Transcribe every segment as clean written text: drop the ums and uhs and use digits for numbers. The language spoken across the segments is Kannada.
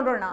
ನೋಡೋಣ.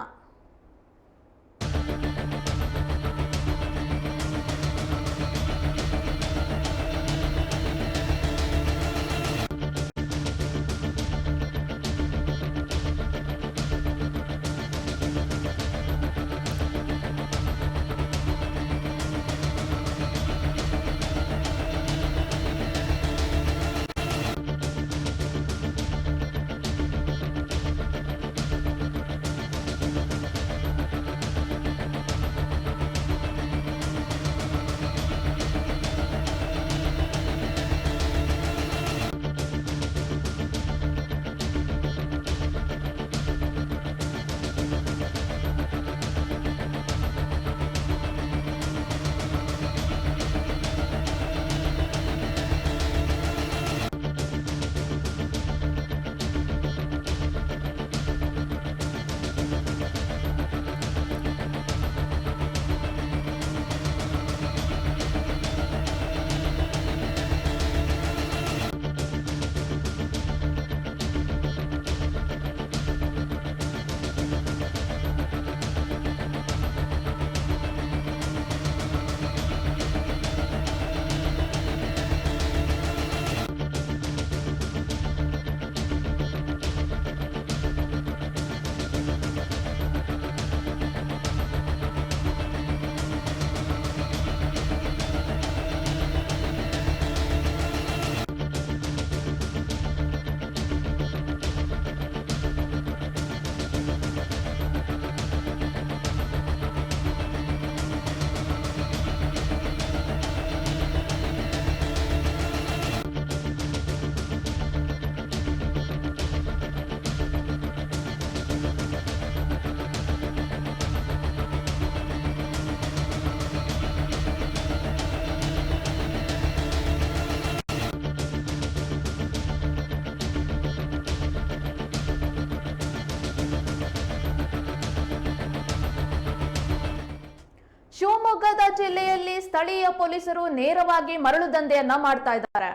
ಶಿವಮೊಗ್ಗದ ಜಿಲ್ಲೆಯಲ್ಲಿ ಸ್ಥಳೀಯ ಪೊಲೀಸರು ನೇರವಾಗಿ ಮರಳು ದಂಧೆಯನ್ನ ಮಾಡ್ತಾ ಇದ್ದಾರೆ.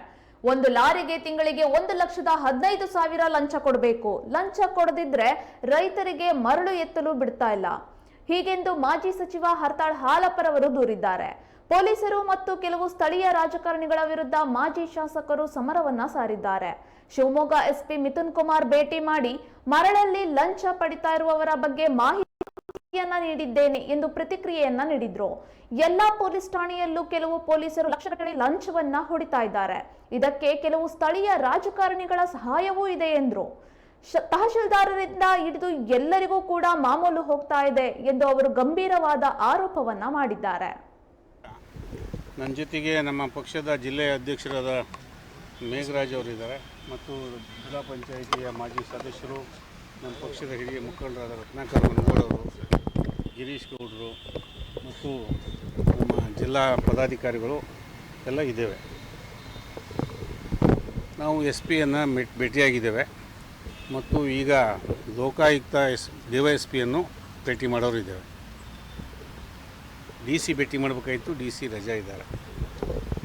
ಒಂದು ಲಾರಿಗೆ ತಿಂಗಳಿಗೆ 1,15,000 ಲಂಚ ಕೊಡಬೇಕು. ಲಂಚ ಕೊಡದಿದ್ರೆ ರೈತರಿಗೆ ಮರಳು ಎತ್ತಲು ಬಿಡ್ತಾ ಇಲ್ಲ. ಹೀಗೆಂದು ಮಾಜಿ ಸಚಿವ ಹರ್ತಾಳ್ ಹಾಲಪ್ಪರವರು ದೂರಿದ್ದಾರೆ. ಪೊಲೀಸರು ಮತ್ತು ಕೆಲವು ಸ್ಥಳೀಯ ರಾಜಕಾರಣಿಗಳ ವಿರುದ್ಧ ಮಾಜಿ ಶಾಸಕರು ಸಮರವನ್ನ ಸಾರಿದ್ದಾರೆ. ಶಿವಮೊಗ್ಗ ಎಸ್ಪಿ ಮಿಥುನ್ ಕುಮಾರ್ ಭೇಟಿ ಮಾಡಿ ಮರಳಲ್ಲಿ ಲಂಚ ಪಡಿತಾ ಇರುವವರ ಬಗ್ಗೆ ಮಾಹಿತಿ ನೀಡಿದ್ದೇನೆ ಎಂದು ಪ್ರತಿಕ್ರಿಯೆಯನ್ನ ನೀಡಿದ್ರು. ಎಲ್ಲಾ ಪೊಲೀಸ್ ಠಾಣೆಯಲ್ಲೂ ಕೆಲವು ಪೊಲೀಸರು ಲಕ್ಷಗಟ್ಟಲೆ ಲಂಚವನ್ನ ಹೊಡಿತಾ ಇದ್ದಾರೆ. ಇದಕ್ಕೆ ಕೆಲವು ಸ್ಥಳೀಯ ರಾಜಕಾರಣಿಗಳ ಸಹಾಯವೂ ಇದೆ ಎಂದ್ರು. ತಹಶೀಲ್ದಾರರಿಂದ ಹಿಡಿದು ಎಲ್ಲರಿಗೂ ಕೂಡ ಮಾಮೂಲು ಹೋಗ್ತಾ ಇದೆ ಎಂದು ಅವರು ಗಂಭೀರವಾದ ಆರೋಪವನ್ನ ಮಾಡಿದ್ದಾರೆ. ನನ್ನ ಜೊತೆಗೆ ನಮ್ಮ ಪಕ್ಷದ ಜಿಲ್ಲೆಯ ಅಧ್ಯಕ್ಷರಾದ ಮೇಘರಾಜ್ ಅವರಿದ್ದಾರೆ ಮತ್ತು ಜಿಲ್ಲಾ ಪಂಚಾಯಿತಿಯ ಮಾಜಿ ಸದಸ್ಯರು, ನಮ್ಮ ಪಕ್ಷದ ಹಿರಿಯ ಮುಖಂಡರಾದ ರತ್ನಾಕರ್ ಮನಗೋಡವರು, ಗಿರೀಶ್ ಗೌಡರು ಮತ್ತು ನಮ್ಮ ಜಿಲ್ಲಾ ಪದಾಧಿಕಾರಿಗಳು ಎಲ್ಲ ಇದ್ದೇವೆ. ನಾವು ಎಸ್ ಪಿಯನ್ನು ಭೇಟಿಯಾಗಿದ್ದೇವೆ ಮತ್ತು ಈಗ ಲೋಕಾಯುಕ್ತ DYSPಯನ್ನು ಭೇಟಿ ಮಾಡೋರು ಇದ್ದೇವೆ. DC ಭೇಟಿ ಮಾಡಬೇಕಾಗಿತ್ತು, DC ರಜಾ ಇದ್ದಾರೆ.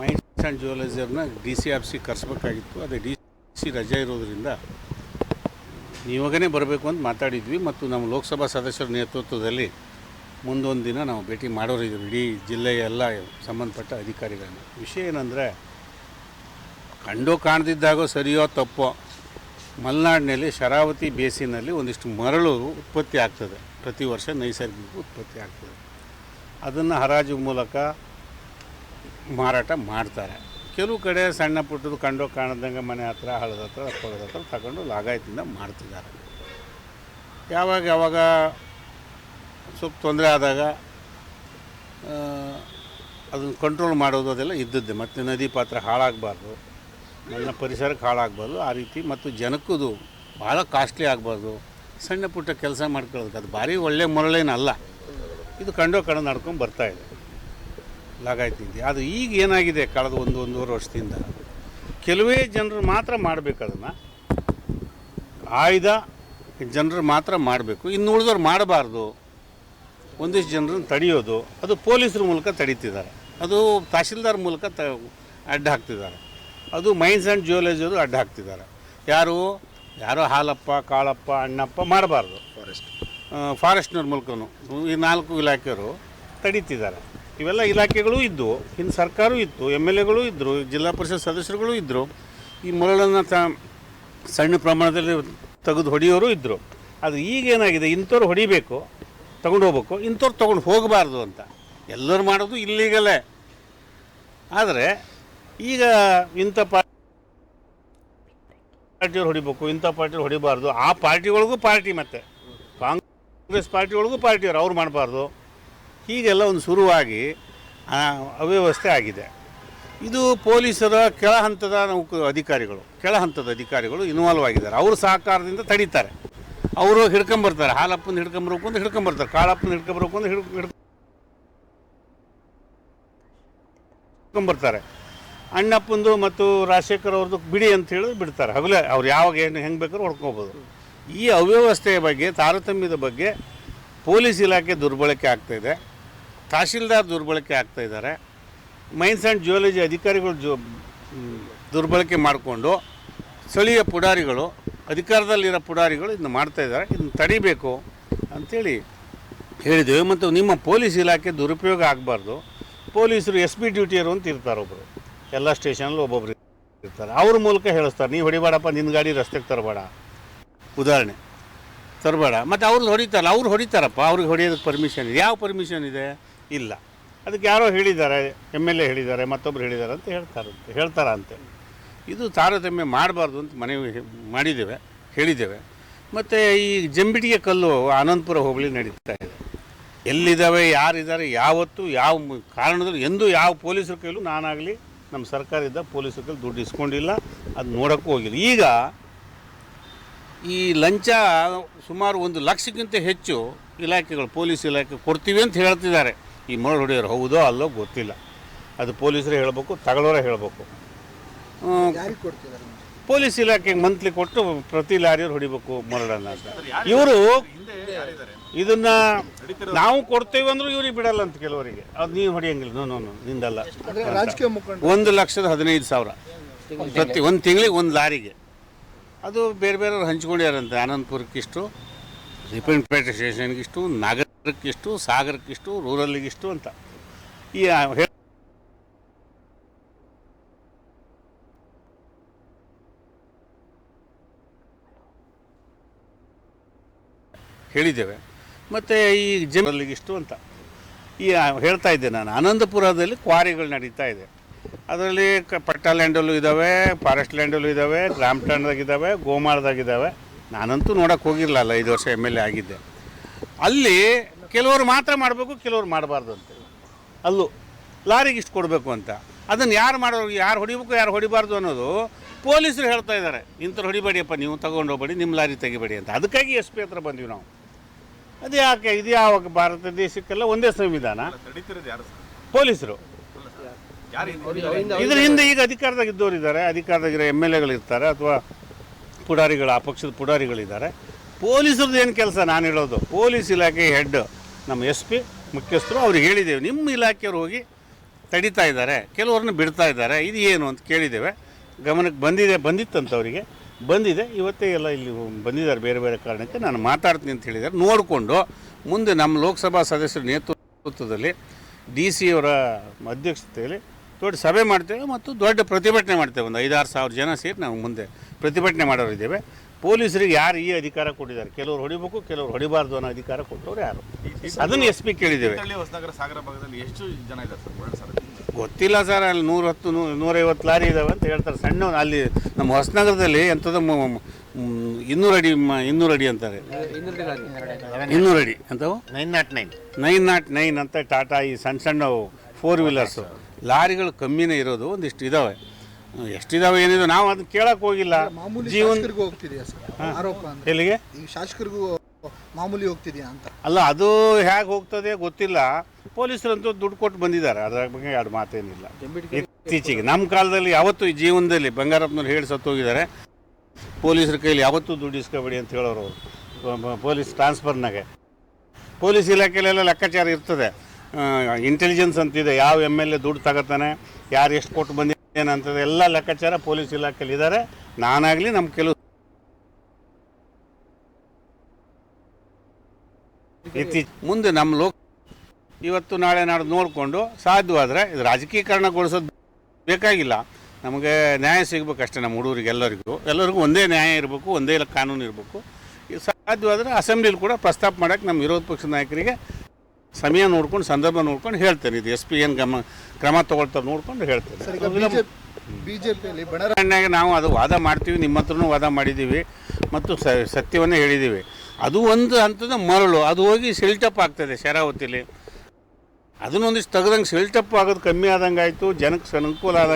ಮೈನ್ಸ್ ಆ್ಯಂಡ್ ಜ್ಯುವೆಲರ್ಸ್ನ DC ಆಫೀಸಿಗೆ ಕರೆಸಬೇಕಾಗಿತ್ತು, ಅದೇ DC ರಜಾ ಇರೋದರಿಂದ ನೀವಾಗನೇ ಬರಬೇಕು ಅಂತ ಮಾತಾಡಿದ್ವಿ ಮತ್ತು ನಮ್ಮ ಲೋಕಸಭಾ ಸದಸ್ಯರ ನೇತೃತ್ವದಲ್ಲಿ ಮುಂದೊಂದು ದಿನ ನಾವು ಭೇಟಿ ಮಾಡೋರಿದ್ದೀವಿ ಇಡೀ ಜಿಲ್ಲೆಯ ಎಲ್ಲ ಸಂಬಂಧಪಟ್ಟ ಅಧಿಕಾರಿಗಳನ್ನ. ವಿಷಯ ಏನಂದರೆ, ಕಂಡೋ ಕಾಣದಿದ್ದಾಗೋ ಸರಿಯೋ ತಪ್ಪೋ ಮಲೆನಾಡಿನಲ್ಲಿ ಶರಾವತಿ ಬೇಸಿನಲ್ಲಿ ಒಂದಿಷ್ಟು ಮರಳು ಉತ್ಪತ್ತಿ ಆಗ್ತದೆ. ಪ್ರತಿ ವರ್ಷ ನೈಸರ್ಗಿಕ ಉತ್ಪತ್ತಿ ಆಗ್ತದೆ. ಅದನ್ನು ಹರಾಜು ಮೂಲಕ ಮಾರಾಟ ಮಾಡ್ತಾರೆ. ಕೆಲವು ಕಡೆ ಸಣ್ಣ ಪುಟ್ಟದು ಕಂಡೋ ಕಾಣದಂಗೆ ಮನೆ ಹತ್ರ, ಹಳ್ಳದ ಹತ್ರ, ಪಗದ ಹತ್ರ ತಗೊಂಡು ಲಾಗಾಯತಿಂದ ಮಾಡ್ತಿದ್ದಾರೆ. ಯಾವಾಗ ಸ್ವಲ್ಪ ತೊಂದರೆ ಆದಾಗ ಅದನ್ನು ಕಂಟ್ರೋಲ್ ಮಾಡೋದು ಅದೆಲ್ಲ ಇದ್ದದ್ದೇ. ಮತ್ತು ನದಿ ಪಾತ್ರ ಹಾಳಾಗಬಾರ್ದು, ನನ್ನ ಪರಿಸರಕ್ಕೆ ಹಾಳಾಗಬಾರ್ದು ಆ ರೀತಿ, ಮತ್ತು ಜನಕ್ಕೂ ಭಾಳ ಕಾಸ್ಟ್ಲಿ ಆಗಬಾರ್ದು. ಸಣ್ಣ ಪುಟ್ಟ ಕೆಲಸ ಮಾಡ್ಕೊಳ್ಳೋದಕ್ಕೆ ಅದು ಭಾರಿ ಒಳ್ಳೆ ಮರಳೇನಲ್ಲ. ಇದು ಕಂಡೋ ಕಣ ನಡ್ಕೊಂಡು ಬರ್ತಾಯಿದೆ ಲಾಗಾಯ್ತಿದ್ದೆ. ಅದು ಈಗ ಏನಾಗಿದೆ, ಕಳೆದ ಒಂದೂವರೆ ವರ್ಷದಿಂದ ಕೆಲವೇ ಜನರು ಮಾತ್ರ ಮಾಡಬೇಕು. ಅದನ್ನು ಆಯ್ದ ಜನರು ಮಾತ್ರ ಮಾಡಬೇಕು, ಇನ್ನು ಉಳಿದವ್ರು ಮಾಡಬಾರ್ದು. ಒಂದಿಷ್ಟು ಜನರನ್ನು ತಡೆಯೋದು, ಅದು ಪೊಲೀಸರ ಮೂಲಕ ತಡೀತಿದ್ದಾರೆ, ಅದು ತಹಶೀಲ್ದಾರ್ ಮೂಲಕ ಅಡ್ಡ ಹಾಕ್ತಿದ್ದಾರೆ, ಅದು ಮೈನ್ಸ್ ಆ್ಯಂಡ್ ಜ್ಯುವೆಲರ್ಸರು ಅಡ್ಡ ಹಾಕ್ತಿದ್ದಾರೆ. ಯಾರೋ ಹಾಲಪ್ಪ, ಕಾಳಪ್ಪ, ಅಣ್ಣಪ್ಪ ಮಾಡಬಾರ್ದು. ಫಾರೆಸ್ಟ್ನವ್ರ ಮೂಲಕನೂ ಈ 4 ಇಲಾಖೆಯವರು ತಡೀತಿದ್ದಾರೆ. ಇವೆಲ್ಲ ಇಲಾಖೆಗಳು ಇದ್ದವು, ಇನ್ನು ಸರ್ಕಾರವೂ ಇತ್ತು, MLAಗಳು ಇದ್ದರು, ಜಿಲ್ಲಾ ಪರಿಷತ್ ಸದಸ್ಯರುಗಳು ಇದ್ದರು. ಈ ಮರಳನ್ನು ಸಣ್ಣ ಪ್ರಮಾಣದಲ್ಲಿ ತೆಗೆದು ಹೊಡೆಯೋರು ಇದ್ದರು. ಅದು ಈಗೇನಾಗಿದೆ, ಇಂಥವ್ರು ಹೊಡಿಬೇಕು, ತೊಗೊಂಡು ಹೋಗ್ಬೇಕು, ಇಂಥವ್ರು ತೊಗೊಂಡು ಹೋಗಬಾರ್ದು ಅಂತ ಎಲ್ಲರೂ ಮಾಡೋದು ಇಲ್ಲೀಗಲೇ. ಆದರೆ ಈಗ ಇಂಥ ಪಾರ್ಟಿಯವ್ರು ಹೊಡಿಬೇಕು, ಇಂಥ ಪಾರ್ಟಿಯವ್ರು ಹೊಡಿಬಾರ್ದು, ಆ ಪಾರ್ಟಿಗಳಿಗೂ ಪಾರ್ಟಿ, ಮತ್ತು ಕಾಂಗ್ರೆಸ್ ಪಾರ್ಟಿಗಳಿಗೂ ಪಾರ್ಟಿಯವ್ರು ಅವ್ರು ಮಾಡಬಾರ್ದು, ಹೀಗೆಲ್ಲ ಒಂದು ಶುರುವಾಗಿ ಅವ್ಯವಸ್ಥೆ ಆಗಿದೆ. ಇದು ಪೊಲೀಸರ ಕೆಳ ಹಂತದ ಅಧಿಕಾರಿಗಳು ಇನ್ವಾಲ್ವ್ ಆಗಿದ್ದಾರೆ. ಅವರು ಸಹಕಾರದಿಂದ ತಡೀತಾರೆ. ಅವರು ಹಿಡ್ಕೊಂಬರ್ತಾರೆ, ಹಾಲಪ್ಪನ ಹಿಡ್ಕೊಂಬರ್ಬೇಕು ಅಂತ ಹಿಡ್ಕೊಂಬರ್ತಾರೆ, ಕಾಳಪ್ಪನ ಹಿಡ್ಕೊಂಬರ್ಬೇಕು ಅಂತ ಹಿಡ್ಕೊಂಬರ್ತಾರೆ. ಅಣ್ಣಪ್ಪಂದು ಮತ್ತು ರಾಜಶೇಖರ್ ಅವ್ರದ್ದು ಬಿಡಿ ಅಂತ ಹೇಳಿ ಬಿಡ್ತಾರೆ. ಹಗಲೇ ಅವ್ರು ಯಾವಾಗ ಏನು ಹೆಂಗೆ ಬೇಕಾದ್ರೂ ಹೊಡ್ಕೊಬೋದು. ಈ ಅವ್ಯವಸ್ಥೆಯ ಬಗ್ಗೆ, ತಾರತಮ್ಯದ ಬಗ್ಗೆ ಪೊಲೀಸ್ ಇಲಾಖೆ ದುರ್ಬಳಕೆ ಆಗ್ತಾಯಿದೆ, ತಹಶೀಲ್ದಾರ್ ದುರ್ಬಳಕೆ ಆಗ್ತಾಯಿದ್ದಾರೆ, ಮೈನ್ಸ್ ಆ್ಯಂಡ್ ಜಿಯೋಲಜಿ ಅಧಿಕಾರಿಗಳು ದುರ್ಬಳಕೆ ಮಾಡಿಕೊಂಡು ಸ್ಥಳೀಯ ಪುಡಾರಿಗಳು, ಅಧಿಕಾರದಲ್ಲಿರೋ ಪುಡಾರಿಗಳು ಇದನ್ನು ಮಾಡ್ತಾಯಿದ್ದಾರೆ. ಇದನ್ನು ತಡಿಬೇಕು ಅಂಥೇಳಿ ಹೇಳಿದ್ದೇವೆ. ಮತ್ತು ನಿಮ್ಮ ಪೊಲೀಸ್ ಇಲಾಖೆ ದುರುಪಯೋಗ ಆಗಬಾರ್ದು. ಪೊಲೀಸರು SP ಡ್ಯೂಟಿಯರು ಅಂತ ಇರ್ತಾರೆ, ಒಬ್ಬರು ಎಲ್ಲ ಸ್ಟೇಷನಲ್ಲಿ ಒಬ್ಬೊಬ್ರು ಇರ್ತಾರೆ. ಅವ್ರ ಮೂಲಕ ಹೇಳಿಸ್ತಾರೆ, ನೀವು ಹೊಡಿಬೇಡಪ್ಪ, ನಿನ್ನ ಗಾಡಿ ರಸ್ತೆಗೆ ತರಬೇಡ, ಉದಾಹರಣೆ ತರಬೇಡ. ಮತ್ತು ಅವ್ರದ್ದು ಹೊಡಿತಾರಲ್ಲ, ಅವ್ರು ಹೊಡಿತಾರಪ್ಪ, ಅವ್ರಿಗೆ ಹೊಡೆಯೋದಕ್ಕೆ ಪರ್ಮಿಷನ್ ಇದೆ. ಯಾವ ಪರ್ಮಿಷನ್ ಇದೆ? ಇಲ್ಲ. ಅದಕ್ಕೆ ಯಾರೋ ಹೇಳಿದ್ದಾರೆ, MLA ಹೇಳಿದ್ದಾರೆ, ಮತ್ತೊಬ್ಬರು ಹೇಳಿದ್ದಾರೆ ಅಂತ ಹೇಳ್ತಾರಂತೆ. ಇದು ತಾರತಮ್ಯ ಮಾಡಬಾರ್ದು ಅಂತ ಮನವಿ ಹೇಳಿದ್ದೇವೆ. ಮತ್ತು ಈ ಜಂಬಿಟಿಗೆ ಕಲ್ಲು ಆನಂದಪುರ ಹೋಬಳಿ ನಡೀತಾ ಇದೆ. ಎಲ್ಲಿದ್ದಾವೆ, ಯಾರಿದ್ದಾರೆ, ಯಾವತ್ತು ಯಾವ ಕಾರಣದಲ್ಲಿ ಎಂದೂ ಯಾವ ಪೊಲೀಸರ ಕೈಲೂ ನಾನಾಗಲಿ ನಮ್ಮ ಸರ್ಕಾರದಿಂದ ಪೊಲೀಸರ ಕೈಲಿ ದುಡ್ಡು ಇಸ್ಕೊಂಡಿಲ್ಲ, ಅದು ನೋಡೋಕ್ಕೂ ಹೋಗಿಲ್ಲ. ಈಗ ಈ ಲಂಚ ಸುಮಾರು 1 ಲಕ್ಷಕ್ಕಿಂತ ಹೆಚ್ಚು ಇಲಾಖೆಗಳು, ಪೊಲೀಸ್ ಇಲಾಖೆ ಕೊಡ್ತೀವಿ ಅಂತ ಹೇಳ್ತಿದ್ದಾರೆ. ಈ ಮರಳು ಹೊಡೆಯೋರು ಹೌದೋ ಅಲ್ಲೋ ಗೊತ್ತಿಲ್ಲ, ಅದು ಪೊಲೀಸರೇ ಹೇಳಬೇಕು, ತಗೊಳ್ಳೋರೇ ಹೇಳಬೇಕು. ಪೊಲೀಸ್ ಇಲಾಖೆಗೆ ಮಂತ್ಲಿ ಕೊಟ್ಟು ಪ್ರತಿ ಲಾರಿಯವ್ರು ಹೊಡಿಬೇಕು ಮರಳನ್ನು ಅಂತ. ಇವರು ಇದನ್ನು ನಾವು ಕೊಡ್ತೇವೆ ಅಂದರೂ ಇವ್ರಿಗೆ ಬಿಡಲ್ಲ ಅಂತ ಕೆಲವರಿಗೆ. ಅದು ನೀವು ಹೊಡಿಯಂಗಿಲ್ಲ, ನೋ ನಿಂದಲ್ಲ. 1,15,000 ಪ್ರತಿ ಒಂದು ತಿಂಗಳಿಗೆ 1 ಲಾರಿಗೆ. ಅದು ಬೇರೆ ಬೇರೆಯವ್ರು ಹಂಚ್ಕೊಂಡಿದ್ದಾರಂತೆ. ಆನಂದಪುರಕ್ಕಿಷ್ಟು, ರಿಪನ್ಪೇಟೆ ಸ್ಟೇಷನ್ಗಿಷ್ಟು, ನಗರಕ್ಕಿಷ್ಟು, ಸಾಗರಕ್ಕಿಷ್ಟು, ರೂರಲ್ಲಿಗಿಷ್ಟು ಅಂತ ಈ ಹೇಳಿದ್ದೇವೆ. ಮತ್ತು ಈ ಜಮೀನಿಗಿಷ್ಟು ಅಂತ ಈ ಹೇಳ್ತಾ ಇದ್ದೆ ನಾನು. ಆನಂದಪುರದಲ್ಲಿ ಕ್ವಾರಿಗಳು ನಡೀತಾ ಇದೆ. ಅದರಲ್ಲಿ ಪಟ್ಟಾ ಲ್ಯಾಂಡಲ್ಲೂ ಇದ್ದಾವೆ, ಫಾರೆಸ್ಟ್ ಲ್ಯಾಂಡಲ್ಲೂ ಇದ್ದಾವೆ, ಗ್ರಾಮಠಾಣದಾಗಿದ್ದಾವೆ, ಗೋಮಾಳದಾಗಿದ್ದಾವೆ. ನಾನಂತೂ ನೋಡೋಕ್ಕೆ ಹೋಗಿರಲಿಲ್ಲ, 5 ವರ್ಷ MLA ಆಗಿದ್ದೆ. ಅಲ್ಲಿ ಕೆಲವರು ಮಾತ್ರ ಮಾಡಬೇಕು, ಕೆಲವರು ಮಾಡಬಾರ್ದು ಅಂತ. ಅಲ್ಲೂ ಲಾರಿಗೆ ಇಷ್ಟು ಕೊಡಬೇಕು ಅಂತ. ಅದನ್ನು ಯಾರು ಮಾಡೋರು, ಯಾರು ಹೊಡಿಬೇಕು, ಯಾರು ಹೊಡಿಬಾರ್ದು ಅನ್ನೋದು ಪೊಲೀಸರು ಹೇಳ್ತಾ ಇದ್ದಾರೆ. ಇಂಥವ್ರು ಹೊಡಿಬೇಡಿಯಪ್ಪ, ನೀವು ತಗೊಂಡು ಹೋಗ್ಬೇಡಿ, ನಿಮ್ಮ ಲಾರಿ ತೆಗಿಬೇಡಿ ಅಂತ. ಅದಕ್ಕಾಗಿ SP ಹತ್ರ ಬಂದ್ವಿ ನಾವು. ಅದು ಯಾಕೆ, ಇದು ಯಾವಾಗ ಭಾರತ ದೇಶಕ್ಕೆಲ್ಲ ಒಂದೇ ಸಂವಿಧಾನ. ಪೊಲೀಸರು ಇದ್ರ ಹಿಂದೆ ಈಗ ಅಧಿಕಾರದಾಗ ಇದ್ದವ್ರು ಇದ್ದಾರೆ, ಅಧಿಕಾರದಾಗಿರೋ MLAಗಳಿರ್ತಾರೆ, ಅಥವಾ ಪುಡಾರಿಗಳು, ಆ ಪಕ್ಷದ ಪುಡಾರಿಗಳಿದ್ದಾರೆ. ಪೊಲೀಸರದ್ದು ಏನು ಕೆಲಸ? ನಾನು ಹೇಳೋದು, ಪೊಲೀಸ್ ಇಲಾಖೆ ಹೆಡ್ ನಮ್ಮ SP ಮುಖ್ಯಸ್ಥರು ಅವ್ರಿಗೆ ಹೇಳಿದ್ದೇವೆ, ನಿಮ್ಮ ಇಲಾಖೆಯವ್ರು ಹೋಗಿ ತಡೀತಾ ಇದ್ದಾರೆ, ಕೆಲವ್ರನ್ನ ಬಿಡ್ತಾ ಇದ್ದಾರೆ, ಇದು ಏನು ಅಂತ ಕೇಳಿದ್ದೇವೆ. ಗಮನಕ್ಕೆ ಬಂದಿತ್ತಂತ ಅವರಿಗೆ ಬಂದಿದೆ. ಇವತ್ತೇ ಎಲ್ಲ ಇಲ್ಲಿ ಬಂದಿದ್ದಾರೆ ಬೇರೆ ಬೇರೆ ಕಾರಣಕ್ಕೆ. ನಾನು ಮಾತಾಡ್ತೀನಿ ಅಂತ ಹೇಳಿದ್ದಾರೆ. ನೋಡಿಕೊಂಡು ಮುಂದೆ ನಮ್ಮ ಲೋಕಸಭಾ ಸದಸ್ಯರ ನೇತೃತ್ವದಲ್ಲಿ DC ಅವರ ಅಧ್ಯಕ್ಷತೆಯಲ್ಲಿ ದೊಡ್ಡ ಸಭೆ ಮಾಡ್ತೇವೆ ಮತ್ತು ದೊಡ್ಡ ಪ್ರತಿಭಟನೆ ಮಾಡ್ತೇವೆ. ಒಂದು 5-6 ಸಾವಿರ ಜನ ಸೇರಿ ನಾವು ಮುಂದೆ ಪ್ರತಿಭಟನೆ ಮಾಡೋರಿದ್ದೇವೆ. ಪೊಲೀಸರಿಗೆ ಯಾರು ಈ ಅಧಿಕಾರ ಕೊಟ್ಟಿದ್ದಾರೆ, ಕೆಲವರು ಹೊಡಿಬೇಕು, ಕೆಲವರು ಹೊಡಿಬಾರ್ದು ಅನ್ನೋ ಅಧಿಕಾರ ಕೊಟ್ಟವ್ರು ಯಾರು? ಅದನ್ನು SP ಕೇಳಿದ್ದೇವೆ. ಸಾಗರ ಭಾಗದಲ್ಲಿ ಎಷ್ಟು ಜನ ಇದ್ದಾರೆ? ಗೊತ್ತಿಲ್ಲ ಸರ್. ಅಲ್ಲಿ 110-150 ಲಾರಿ ಇದ್ದಾವೆ ಅಂತ ಹೇಳ್ತಾರೆ. ಸಣ್ಣ ಅಲ್ಲಿ ನಮ್ಮ ಹೊಸನಗರದಲ್ಲಿ ಎಂಥದ್ದು 200 ಅಡಿ ಅಂತಾರೆ. 200 ಅಡಿ ಅಂತವು 909 ಅಂತ ಟಾಟಾ ಈ ಸಣ್ಣ 4 ವೀಲರ್ಸು ಲಾರಿಗಳು ಕಮ್ಮಿನೇ ಇರೋದು. ಒಂದಿಷ್ಟು ಇದ್ದಾವೆ. ಎಷ್ಟಿದಾವೆ ಏನಿದೆ ನಾವು ಅದನ್ನ ಕೇಳಕ್ಕೆ ಹೋಗಿಲ್ಲ. ಜೀವನ ಎಲ್ಲಿಗೆ ಶಾಸಕರಿಗೂ ಮಾಮೂಲಿ ಹೋಗ್ತಿದೆಯಾ ಅಂತ ಅಲ್ಲ, ಅದು ಹೇಗೆ ಹೋಗ್ತದೆ ಗೊತ್ತಿಲ್ಲ. ಪೊಲೀಸರಂತೂ ದುಡ್ಡು ಕೊಟ್ಟು ಬಂದಿದ್ದಾರೆ, ಅದರ ಬಗ್ಗೆ 2 ಮಾತೇನಿಲ್ಲ. ಇತ್ತೀಚೆಗೆ ನಮ್ಮ ಕಾಲದಲ್ಲಿ ಯಾವತ್ತೂ ಈ ಜೀವನದಲ್ಲಿ ಬಂಗಾರಪ್ಪನವ್ರು ಹೇಳಿ ಸತ್ತೋಗಿದ್ದಾರೆ. ಪೊಲೀಸರ ಕೈಲಿ ಯಾವತ್ತೂ ದುಡ್ಡು ಇಸ್ಕೋಬೇಡಿ ಅಂತ ಹೇಳೋರು ಅವರು. ಪೊಲೀಸ್ ಟ್ರಾನ್ಸ್ಫರ್ನಾಗೆ ಪೊಲೀಸ್ ಇಲಾಖೆಯಲ್ಲೆಲ್ಲ ಲೆಕ್ಕಾಚಾರ ಇರ್ತದೆ. ಇಂಟೆಲಿಜೆನ್ಸ್ ಅಂತಿದೆ, ಯಾವ MLA ದುಡ್ಡು ತಗೋತಾನೆ, ಯಾರು ಎಷ್ಟು ಕೊಟ್ಟು ಬಂದಿದ್ದೇನಂತದ್ದು ಎಲ್ಲ ಲೆಕ್ಕಾಚಾರ ಪೊಲೀಸ್ ಇಲಾಖೆಯಲ್ಲಿ ಇದ್ದಾರೆ. ನಾನಾಗಲಿ ನಮ್ಮ ಕೆಲವು ಮುಂದೆ ನಮ್ಮ ಇವತ್ತು ನಾಳೆ ನಾಡ್ದು ನೋಡಿಕೊಂಡು ಸಾಧ್ಯವಾದರೆ ಇದು ರಾಜಕೀಕರಣಗೊಳಿಸೋದು ಬೇಕಾಗಿಲ್ಲ. ನಮಗೆ ನ್ಯಾಯ ಸಿಗಬೇಕಷ್ಟೇ ನಮ್ಮ ಹುಡುಗರಿಗೆ ಎಲ್ಲರಿಗೂ ಒಂದೇ ನ್ಯಾಯ ಇರಬೇಕು, ಒಂದೇ ಕಾನೂನು ಇರಬೇಕು. ಸಾಧ್ಯವಾದರೆ ಅಸೆಂಬ್ಲಿಲಿ ಕೂಡ ಪ್ರಸ್ತಾಪ ಮಾಡೋಕ್ಕೆ ನಮ್ಮ ವಿರೋಧ ಪಕ್ಷದ ನಾಯಕರಿಗೆ ಸಮಯ ನೋಡ್ಕೊಂಡು ಸಂದರ್ಭ ನೋಡ್ಕೊಂಡು ಹೇಳ್ತೇನೆ. ಇದು SP ಏನು ಕ್ರಮ ತಗೊಳ್ತಾರೆ ನೋಡ್ಕೊಂಡು ಹೇಳ್ತೇನೆ. ಬಿಜೆಪಿಯಲ್ಲಿ ಬಣರಣ್ಣಾಗ ನಾವು ಅದು ವಾದ ಮಾಡ್ತೀವಿ, ನಿಮ್ಮ ಹತ್ರನೂ ವಾದ ಮಾಡಿದ್ದೀವಿ ಮತ್ತು ಸತ್ಯವನ್ನೇ ಹೇಳಿದ್ದೀವಿ. ಅದು ಒಂದು ಹಂತದ ಮರಳು, ಅದು ಹೋಗಿ ಸಿಲ್ಟಪ್ ಆಗ್ತದೆ ಶರಾವತಿಲಿ. ಅದನ್ನೊಂದಿಷ್ಟು ತೆಗೆದಂಗೆ ಸಿಲ್ಟಪ್ ಆಗೋದು ಕಮ್ಮಿ ಆದಂಗೆ ಆಯಿತು, ಜನಕ್ಕೆ ಅನುಕೂಲ ಆದ